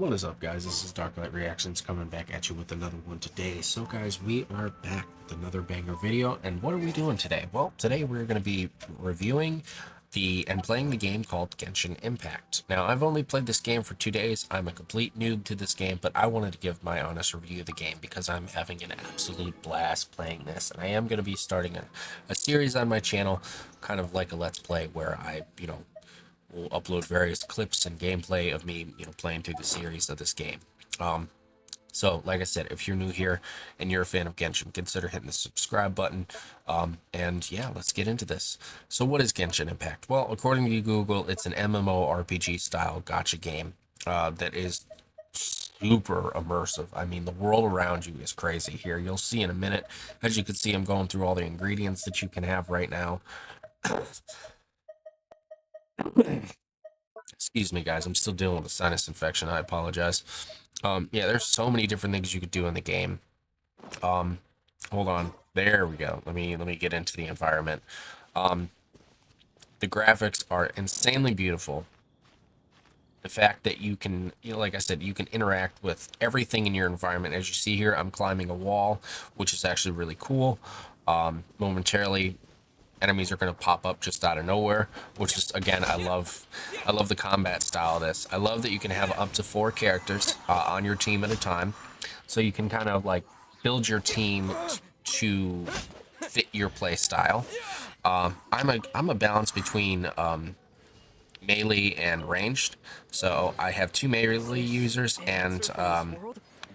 What is up, guys? This is Darklight Reactions coming back at you with another one today. So guys, we are back with another banger video, and what are we doing today? Well, today we're going to be reviewing and playing the game called Genshin Impact. Now, I've only played this game for 2 days. I'm a complete noob to this game, but I wanted to give my honest review of the game because I'm having an absolute blast playing this, and I am going to be starting a series on my channel, kind of like a Let's Play where I, will upload various clips and gameplay of me, playing through the series of this game. So, like I said, if you're new here and you're a fan of Genshin, consider hitting the subscribe button. And yeah, let's get into this. So, what is Genshin Impact? Well, according to Google, it's an MMORPG style gacha game that is super immersive. I mean, the world around you is crazy here. You'll see in a minute. As you can see, I'm going through all the ingredients that you can have right now. Excuse me, guys. I'm still dealing with a sinus infection. I apologize. Yeah, there's so many different things you could do in the game. Hold on. There we go. Let me get into the environment. The graphics are insanely beautiful. The fact that you can, like I said, you can interact with everything in your environment. As you see here, I'm climbing a wall, which is actually really cool. Momentarily, enemies are going to pop up just out of nowhere, which is, again, I love the combat style of this. I love that you can have up to 4 characters on your team at a time, so you can kind of like build your team to fit your play style. I'm a balance between melee and ranged, so I have 2 melee users and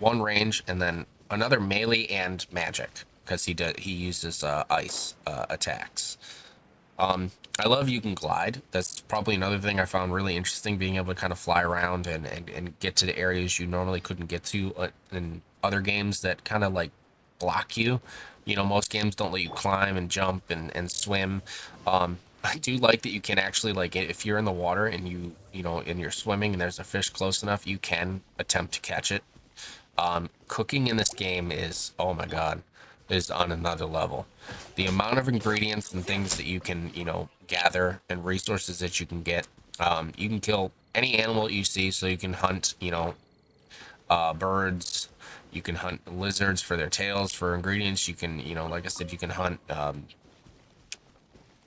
1 range, and then another melee and magic, because he uses ice attacks. I love you can glide. That's probably another thing I found really interesting, being able to kind of fly around and get to the areas you normally couldn't get to in other games that kind of like block you. Most games don't let you climb and jump and swim. I do like that you can actually, like, if you're in the water and and you're swimming and there's a fish close enough, you can attempt to catch it. Cooking in this game is, oh my god, is on another level. The amount of ingredients and things that you can, gather, and resources that you can get. You can kill any animal you see, so you can hunt, birds. You can hunt lizards for their tails for ingredients. You can, like I said, you can hunt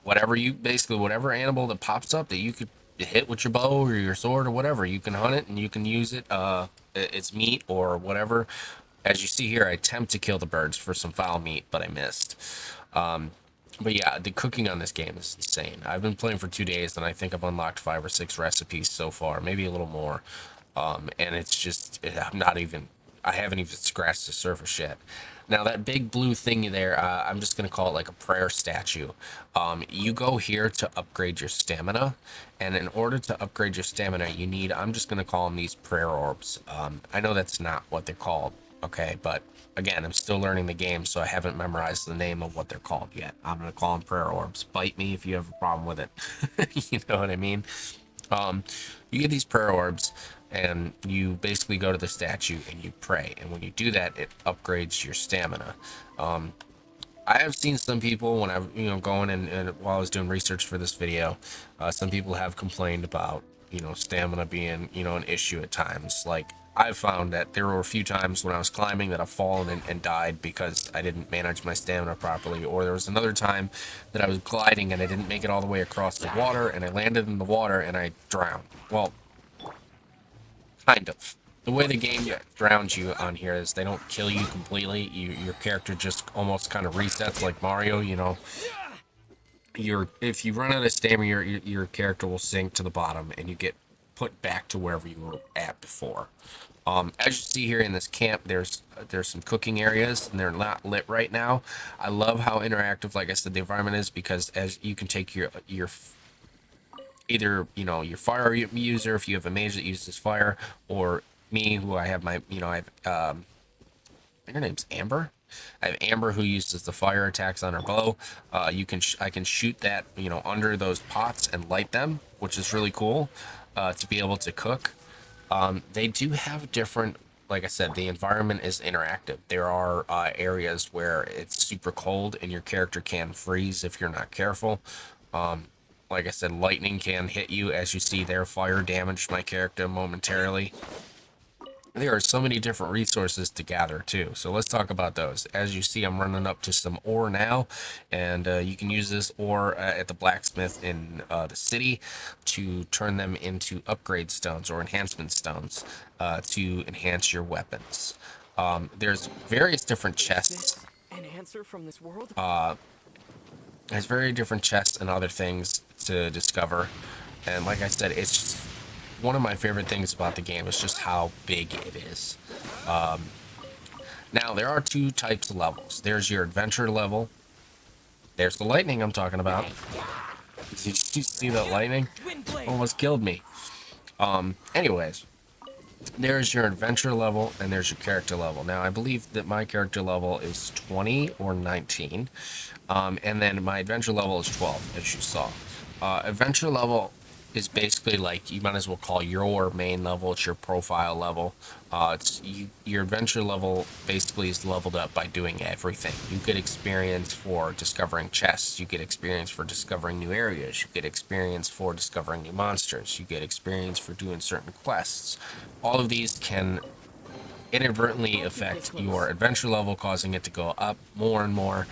whatever animal that pops up that you could hit with your bow or your sword or whatever. You can hunt it and you can use it. It's meat or whatever. As you see here, I attempt to kill the birds for some foul meat, but I missed. But yeah, the cooking on this game is insane. I've been playing for 2 days, and I think I've unlocked 5 or 6 recipes so far, maybe a little more. And it's just, I haven't even scratched the surface yet. Now, that big blue thing there, I'm just going to call it like a prayer statue. You go here to upgrade your stamina, and in order to upgrade your stamina, you need, I'm just going to call them these prayer orbs. I know that's not what they're called, okay, but again, I'm still learning the game, so I haven't memorized the name of what they're called yet. I'm going to call them prayer orbs. Bite me if you have a problem with it. You know what I mean? You get these prayer orbs, and you basically go to the statue and you pray, and when you do that, it upgrades your stamina. I have seen some people, when I've going and while I was doing research for this video, some people have complained about stamina being an issue at times. Like, I found that there were a few times when I was climbing that I've fallen and died because I didn't manage my stamina properly, or there was another time that I was gliding and I didn't make it all the way across the water, and I landed in the water and I drowned. Well, kind of. The way the game drowns you on here is they don't kill you completely. Your character just almost kind of resets like Mario. If you run out of stamina, your character will sink to the bottom, and you get put back to wherever you were at before. As you see here in this camp, there's some cooking areas, and they're not lit right now. I love how interactive, like I said, the environment is, because as you can take your either your fire user, if you have a mage that uses fire, or me, who I have I think her name's Amber. I have Amber, who uses the fire attacks on her bow. I can shoot that under those pots and light them, which is really cool to be able to cook. They do have different, like I said, the environment is interactive. There are areas where it's super cold and your character can freeze if you're not careful. Like I said, lightning can hit you. As you see there, fire damaged my character momentarily. there are so many different resources to gather too. So let's talk about those. As you see, I'm running up to some ore now, and you can use this ore at the blacksmith in the city to turn them into upgrade stones or enhancement stones to enhance your weapons. There's various different Is chests. this an answer from this world? There's very different chests and other things to discover, and like I said, it's just one of my favorite things about the game is just how big it is. Now, there are two types of levels. There's your adventure level. There's the lightning I'm talking about. Did you see that lightning? Wind blade. Almost killed me. Anyways, there's your adventure level and there's your character level. Now, I believe that my character level is 20 or 19. And then my adventure level is 12, as you saw. Adventure level is basically like you might as well call your main level. It's your profile level. Your adventure level basically is leveled up by doing everything. You get experience for discovering chests. You get experience for discovering new areas. You get experience for discovering new monsters. You get experience for doing certain quests. All of these can inadvertently affect your adventure level, causing it to go up more and more,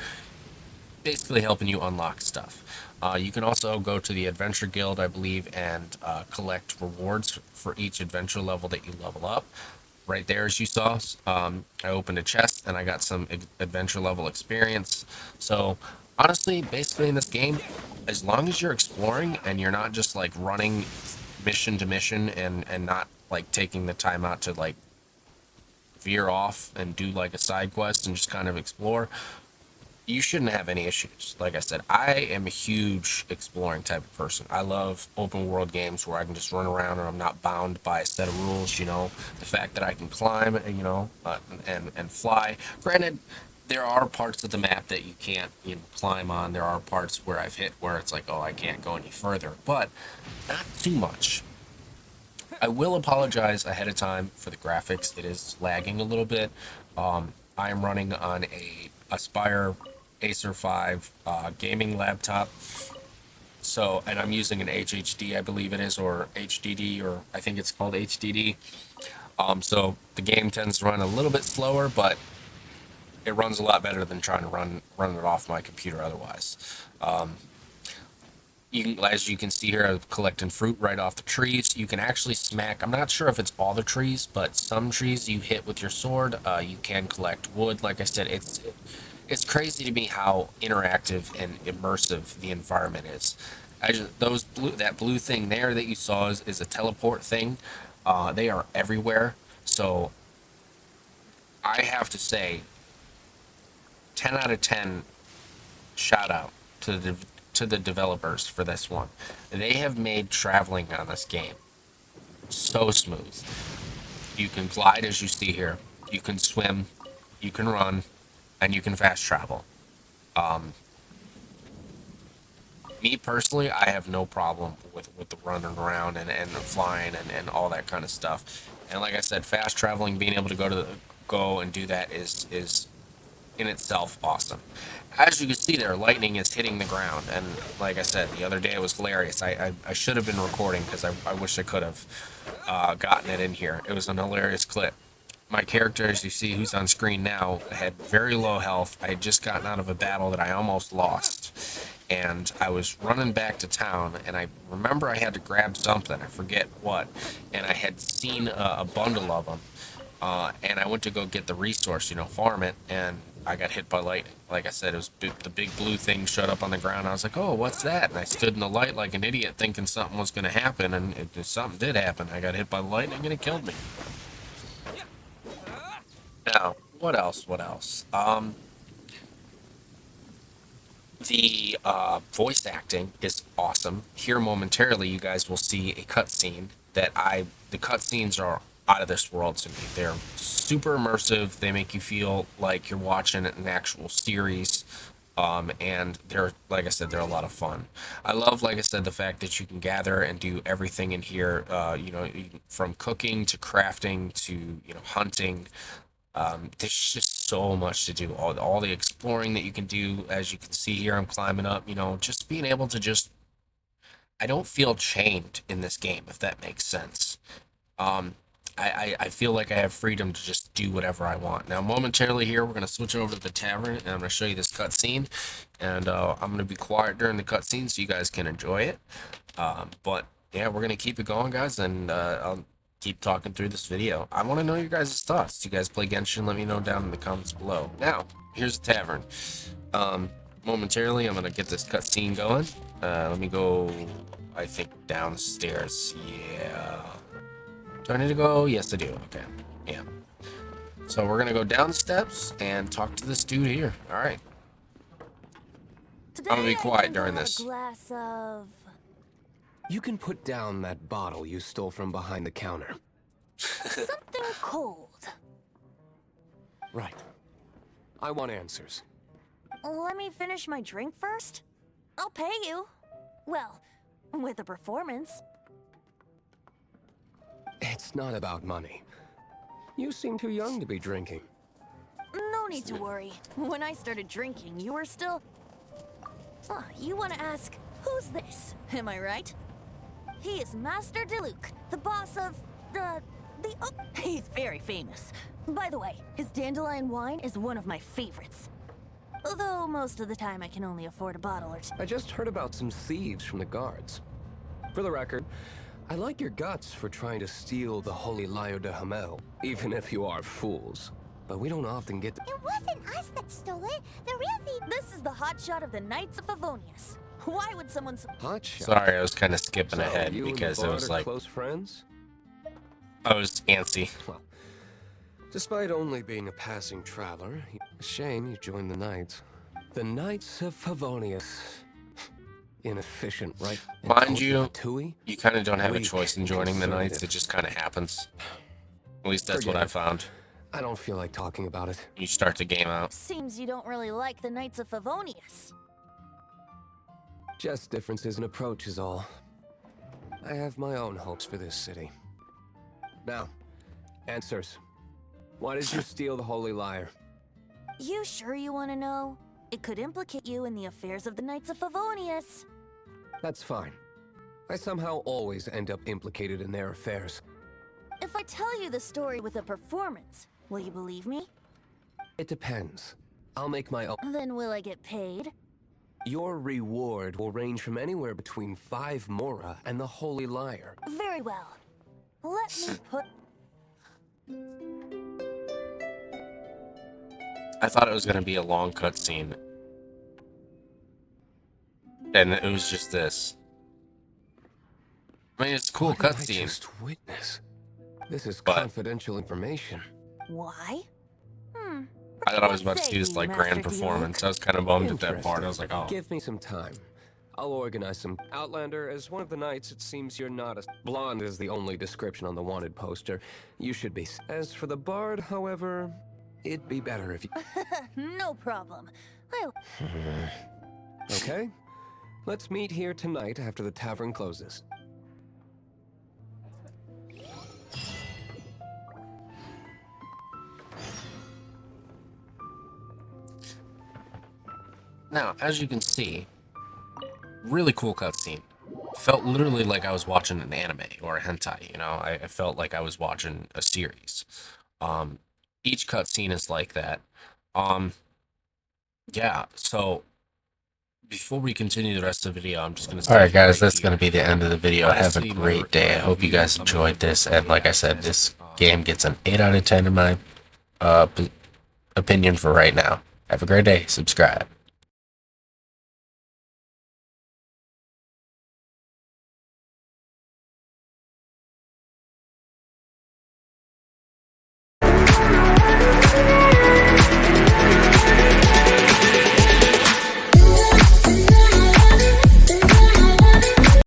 basically helping you unlock stuff. You can also go to the Adventure Guild, I believe, and collect rewards for each adventure level that you level up. Right there, as you saw, I opened a chest and I got some adventure level experience. So, honestly, basically in this game, as long as you're exploring and you're not just like running mission to mission and not like taking the time out to like veer off and do like a side quest and just kind of explore, you shouldn't have any issues. Like I said, I am a huge exploring type of person. I love open world games where I can just run around and I'm not bound by a set of rules. The fact that I can climb, and fly. Granted, there are parts of the map that you can't, climb on. There are parts where I've hit where it's like, oh, I can't go any further, but not too much. I will apologize ahead of time for the graphics. It is lagging a little bit. I am running on a Aspire Acer 5 gaming laptop. So, and I'm using an HHD, I believe it is, or HDD, or I think it's called HDD. So the game tends to run a little bit slower, but it runs a lot better than trying to run it off my computer otherwise. As you can see here, I'm collecting fruit right off the trees. You can actually smack. I'm not sure if it's all the trees, but some trees you hit with your sword. You can collect wood. Like I said, it's crazy to me how interactive and immersive the environment is. That blue thing there that you saw is a teleport thing. They are everywhere. So I have to say, 10 out of 10 shout out to the developers for this one. They have made traveling on this game so smooth. You can glide as you see here. You can swim, you can run, and you can fast travel. Um, Me personally, I have no problem with the running around and flying and all that kind of stuff. And like I said, fast traveling, being able to go and do that is in itself awesome. As you can see there, lightning is hitting the ground, and like I said, the other day it was hilarious. I should have been recording because I wish I could have gotten it in here. It was an hilarious clip. My character, as you see, who's on screen now, had very low health. I had just gotten out of a battle that I almost lost, and I was running back to town, and I remember I had to grab something. I forget what, and I had seen a bundle of them, and I went to go get the resource, farm it, and I got hit by lightning. Like I said, the big blue thing showed up on the ground. I was like, "Oh, what's that?" And I stood in the light like an idiot, thinking something was going to happen, and something did happen. I got hit by lightning, and it killed me. Now, what else? What else? The voice acting is awesome. Here momentarily, you guys will see a cutscene the cutscenes are out of this world to me. They're super immersive. They make you feel like you're watching an actual series. And they're, like I said, they're a lot of fun. I love, like I said, the fact that you can gather and do everything in here. From cooking to crafting to hunting. There's just so much to do. All the exploring that you can do. As you can see here, I'm climbing up. Just being able to I don't feel chained in this game, if that makes sense. Um, I feel like I have freedom to just do whatever I want. Now, momentarily here, we're going to switch over to the tavern, and I'm going to show you this cutscene. And I'm going to be quiet during the cutscene so you guys can enjoy it. But, yeah, we're going to keep it going, guys, and I'll keep talking through this video. I want to know your guys' thoughts. Do you guys play Genshin? Let me know down in the comments below. Now, here's the tavern. Momentarily, I'm going to get this cutscene going. Let me go, I think, downstairs. Yeah. Do I need to go? Yes, I do. Okay. Yeah. So we're going to go down the steps and talk to this dude here. All right. Today I'm going to be quiet I during have this. A glass of... You can put down that bottle you stole from behind the counter. something cold. Right. I want answers. Let me finish my drink first. I'll pay you. Well, with a performance. It's not about money. You seem too young to be drinking. No need to worry. When I started drinking, you were still... you want to ask, who's this? Am I right? He is Master Diluc, the boss of... He's very famous. By the way, his dandelion wine is one of my favorites. Although most of the time I can only afford a bottle or two. I just heard about some thieves from the guards. For the record, I like your guts for trying to steal the Holy Lyre de Hamel, even if you are fools. But we don't often get to... It wasn't us that stole it. The real thief... This is the hotshot of the Knights of Favonius. Why would someone... Hot shot. Sorry, I was kind of skipping So ahead you and the because it bard was are like, close friends? I was antsy. Well, despite only being a passing traveler, shame you joined the Knights. The Knights of Favonius. Inefficient, right? And Mind close you, to Tui? You kind of don't have a Weak choice in and joining the Knights. It conservative. just kind of happens. At least that's Forget what I it. found. I don't feel like talking about it. You start the game out. Seems you don't really like the Knights of Favonius. Just differences in approach is all. I have my own hopes for this city. Now, answers. Why did you steal the Holy Lyre? You sure you want to know? It could implicate you in the affairs of the Knights of Favonius. That's fine. I somehow always end up implicated in their affairs. If I tell you the story with a performance, will you believe me? It depends. I'll make my own. Then will I get paid? Your reward will range from anywhere between 5 Mora and the Holy Lyre. Very well. Let me put... I thought it was going to be a long cutscene. And it was just this. I mean, it's a cool What did I cutscene. just witness? This is But- confidential information. Why? I thought I was about to Say, see this like Master grand Diluc. performance. I was kind of bummed at that part. I was like, oh. Give me some time. I'll organize some. Outlander, as one of the knights, it seems you're not as blonde is the only description on the wanted poster. You should be. As for the bard, however, it'd be better if you. No problem. I'll... Okay? Let's meet here tonight after the tavern closes. Now, as you can see, really cool cutscene. Felt literally like I was watching an anime or a hentai, you know? I felt like I was watching a series. Each cutscene is like that. Yeah, so before we continue the rest of the video, I'm just going to say... Alright guys, that's going to be the end of the video. Have a great day. I hope you guys enjoyed this. And like I said, this game gets an 8 out of 10 in my opinion for right now. Have a great day. Subscribe.